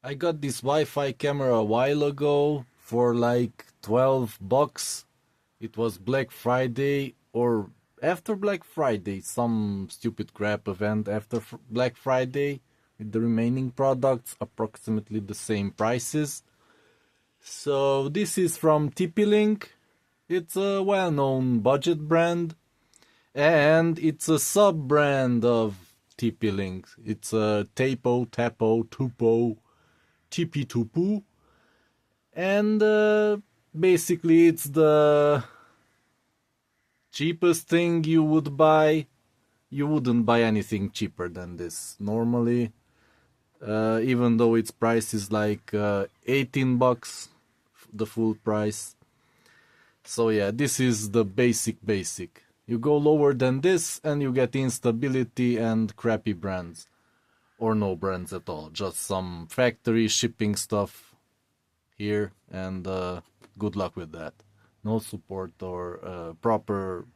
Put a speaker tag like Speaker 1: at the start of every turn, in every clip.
Speaker 1: I got this Wi-Fi camera a while ago for like $12. It was Black Friday or after Black Friday, some stupid crap event after Black Friday with the remaining products approximately the same prices. So this is from TP-Link. It's a well-known budget brand and it's a sub-brand of TP-Link. It's a Tapo, Tupo, TP2Pu, and basically it's the cheapest thing you would buy. You wouldn't buy anything cheaper than this normally, even though its price is like $18, the full price. So yeah, this is the basic. You go lower than this and you get instability and crappy brands. Or no brands at all, just some factory shipping stuff here, and good luck with that. No support or proper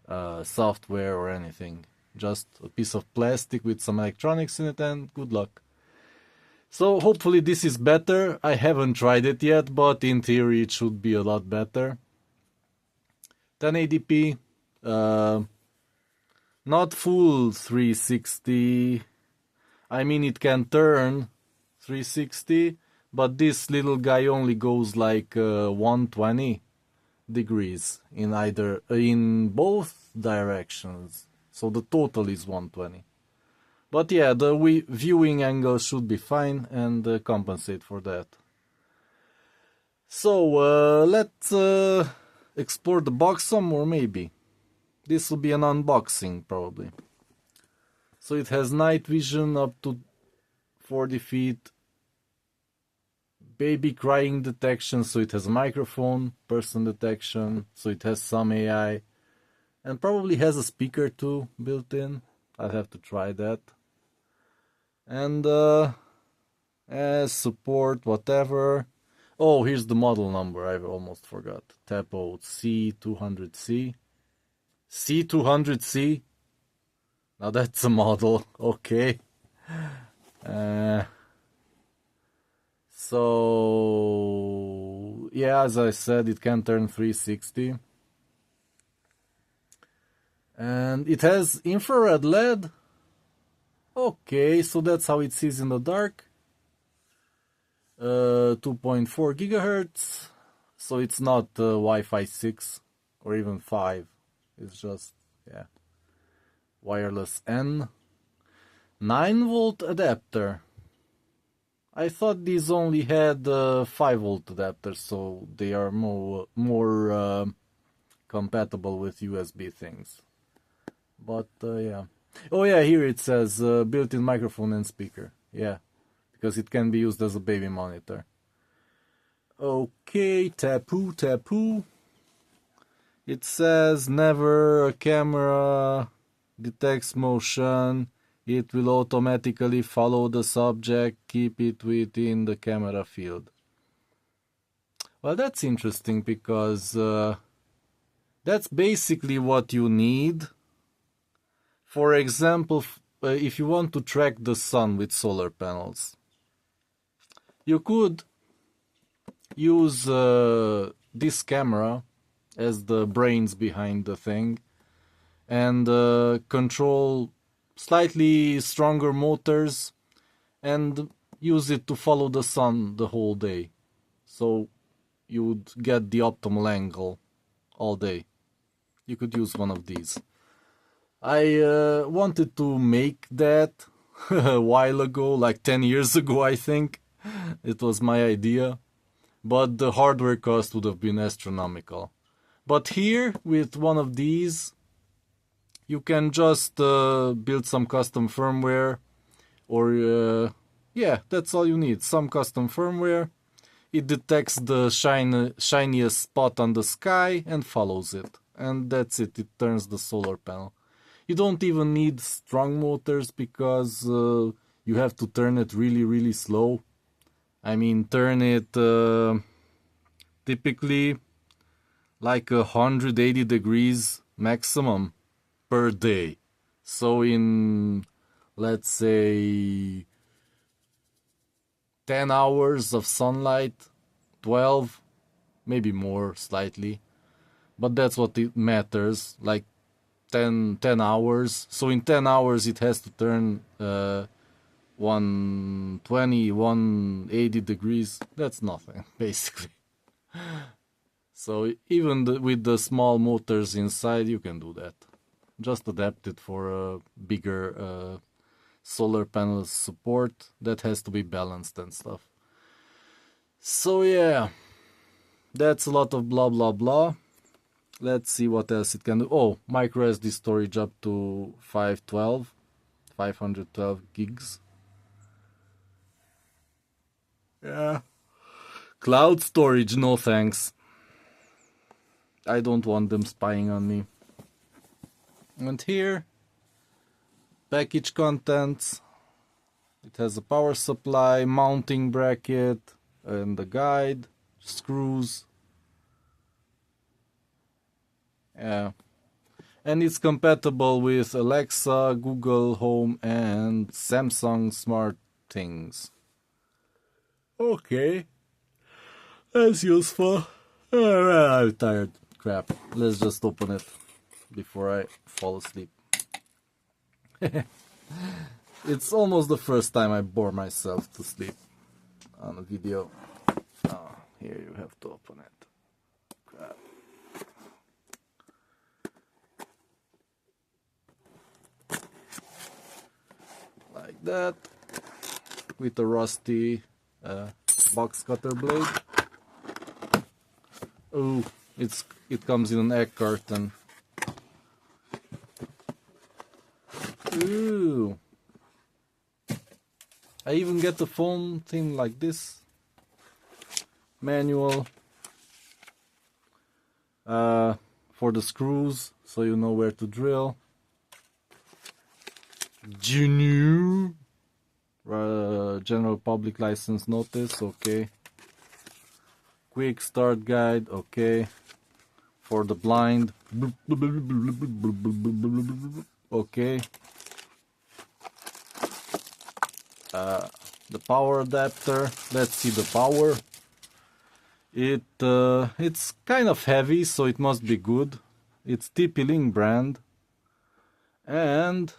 Speaker 1: software or anything. Just a piece of plastic with some electronics in it, and good luck. So hopefully this is better. I haven't tried it yet, but in theory it should be a lot better. 1080p, not full 360. I mean, it can turn 360, but this little guy only goes like 120 degrees in both directions. So the total is 120. But yeah, the viewing angle should be fine and compensate for that. So let's explore the box some more, maybe. This will be an unboxing probably. So it has night vision up to 40 feet, baby crying detection, so it has a microphone, person detection, so it has some AI, and probably has a speaker too built in. I'll have to try that. And as support, whatever. Oh, here's the model number, I almost forgot. Tapo C200C. C200C? Now that's a model, okay. So, yeah, as I said, it can turn 360. And it has infrared LED. Okay, so that's how it sees in the dark. 2.4 gigahertz. So it's not Wi-Fi 6 or even 5. It's just, yeah. Wireless N. 9-volt adapter. I thought these only had 5-volt adapters, so they are more compatible with USB things. But yeah. Oh yeah, here it says built-in microphone and speaker. Yeah, because it can be used as a baby monitor. Okay, Tapo. It says never a camera detects motion. It will automatically follow the subject, keep it within the camera field. Well, that's interesting because that's basically what you need. For example, if you want to track the sun with solar panels, you could use this camera as the brains behind the thing and control slightly stronger motors and use it to follow the sun the whole day. So you would get the optimal angle all day. You could use one of these. I wanted to make that a while ago, like 10 years ago, I think. It was my idea. But the hardware cost would have been astronomical. But here, with one of these, you can just build some custom firmware, or yeah, that's all you need, some custom firmware. It detects the shiniest spot on the sky and follows it. And that's it, it turns the solar panel. You don't even need strong motors because you have to turn it really slow. I mean, turn it typically like 180 degrees maximum per day. So in, let's say, 10 hours of sunlight, 12, maybe more slightly, but that's what it matters, like 10 hours. So in 10 hours it has to turn 120, 180 degrees. That's nothing, basically. So even with the small motors inside, you can do that. Just adapt it for a bigger solar panel support that has to be balanced and stuff. So yeah, that's a lot of blah blah blah. Let's see what else it can do. Oh, microSD storage up to 512 gigs. Yeah. Cloud storage, no thanks. I don't want them spying on me. And here, package contents. It has a power supply, mounting bracket, and the guide, screws. Yeah. And it's compatible with Alexa, Google Home, and Samsung Smart Things. Okay. That's useful. I'm tired. Crap. Let's just open it before I fall asleep. It's almost the first time I bore myself to sleep on a video. Oh, here you have to open it. Crap. Like that. With a rusty box cutter blade. Oh, it comes in an egg carton. Ooh. I even get the foam thing like this. Manual. For the screws, so you know where to drill. General public license notice, okay. Quick start guide, okay. For the blind, okay. The power adapter, let's see the power. It's kind of heavy, so it must be good. It's TP-Link brand. And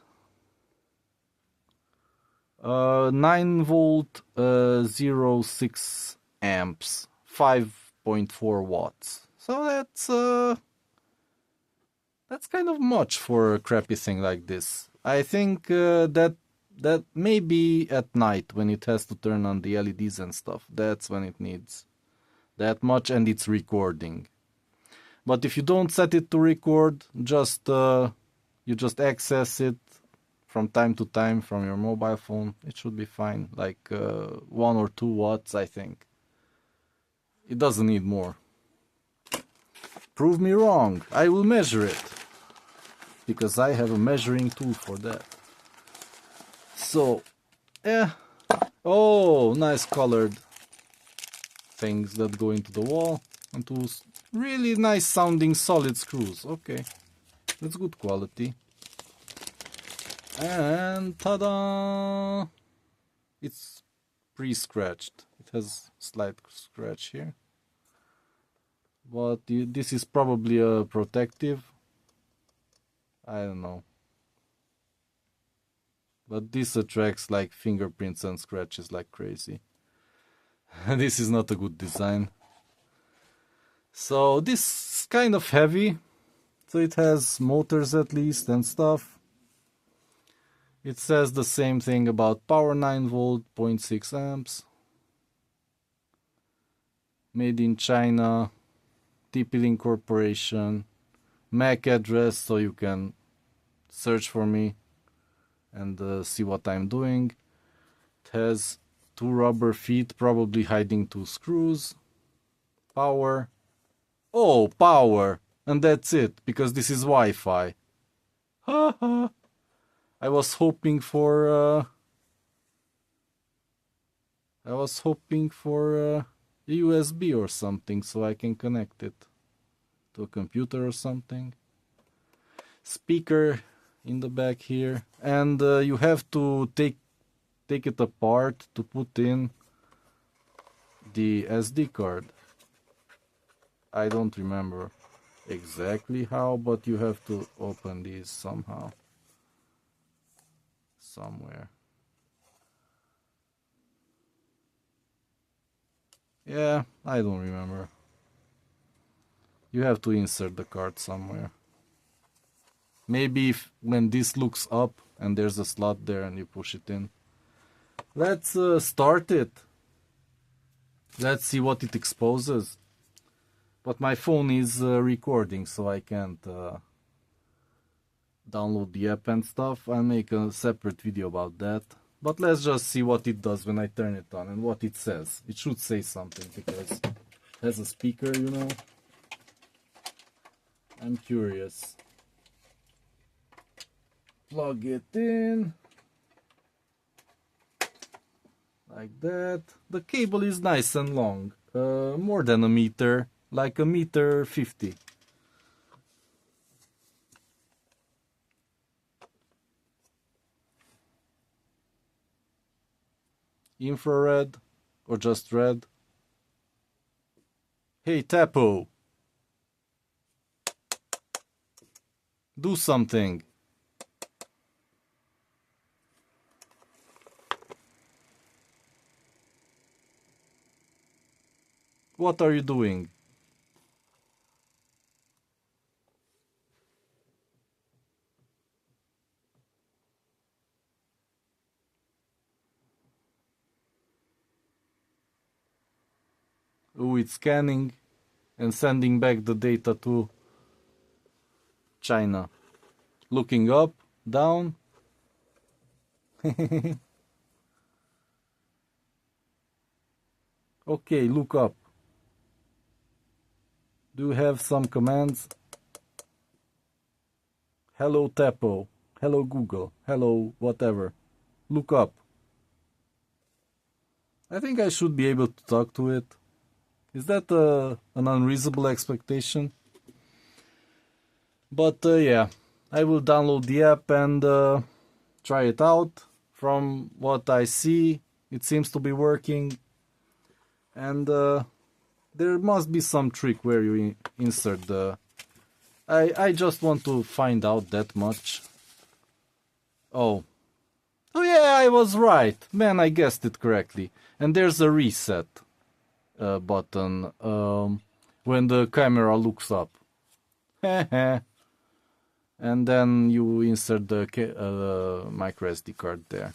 Speaker 1: 9 volt 0.6 amps, 5.4 watts. So that's kind of much for a crappy thing like this. I think that maybe at night when it has to turn on the LEDs and stuff, that's when it needs that much, and it's recording. But if you don't set it to record, just you just access it from time to time from your mobile phone, it should be fine. Like 1 or 2 watts, I think. It doesn't need more. Prove me wrong. I will measure it, because I have a measuring tool for that. So, yeah. Oh, nice colored things that go into the wall, and two really nice sounding solid screws. Okay, that's good quality. And ta-da! It's pre-scratched. It has slight scratch here, but this is probably a protective. I don't know, but this attracts like fingerprints and scratches like crazy. This is not a good design. So this is kind of heavy, so it has motors at least and stuff. It says the same thing about power, 9 volt, 0.6 amps. Made in China, TP-Link Corporation, MAC address, so you can search for me and see what I'm doing. It has 2 rubber feet, probably hiding 2 screws. Power. Oh, power! And that's it, because this is Wi-Fi. Haha! I was hoping for a USB or something, so I can connect it to a computer or something. Speaker in the back here, and you have to take it apart to put in the SD card. I don't remember exactly how, but you have to open these somehow. Somewhere. Yeah, I don't remember. You have to insert the card somewhere. Maybe when this looks up and there's a slot there and you push it in. Let's start it. Let's see what it exposes. But my phone is recording, so I can't download the app and stuff. I'll make a separate video about that. But let's just see what it does when I turn it on and what it says. It should say something because it has a speaker, you know. I'm curious. Plug it in. Like that. The cable is nice and long. More than a meter. Like a meter 50. Infrared or just red. Hey Tapo, do something. What are you doing? Oh, it's scanning and sending back the data to China. Looking up, down. Okay, look up. Do you have some commands? Hello Tapo. Hello Google. Hello whatever. Look up. I think I should be able to talk to it. Is that an unreasonable expectation? But yeah, I will download the app and try it out. From what I see, it seems to be working. And there must be some trick where you insert the... I just want to find out that much. Oh yeah, I was right. Man, I guessed it correctly. And there's a reset button when the camera looks up. And then you insert the microSD card there.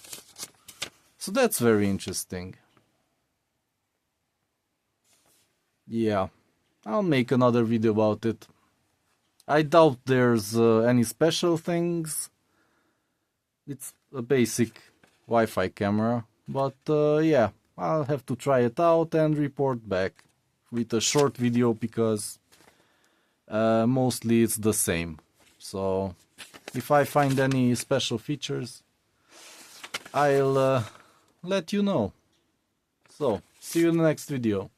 Speaker 1: So that's very interesting. Yeah, I'll make another video about it. I doubt there's any special things. It's a basic Wi-Fi camera, but yeah, I'll have to try it out and report back with a short video because mostly it's the same. So if I find any special features, I'll let you know. So see you in the next video.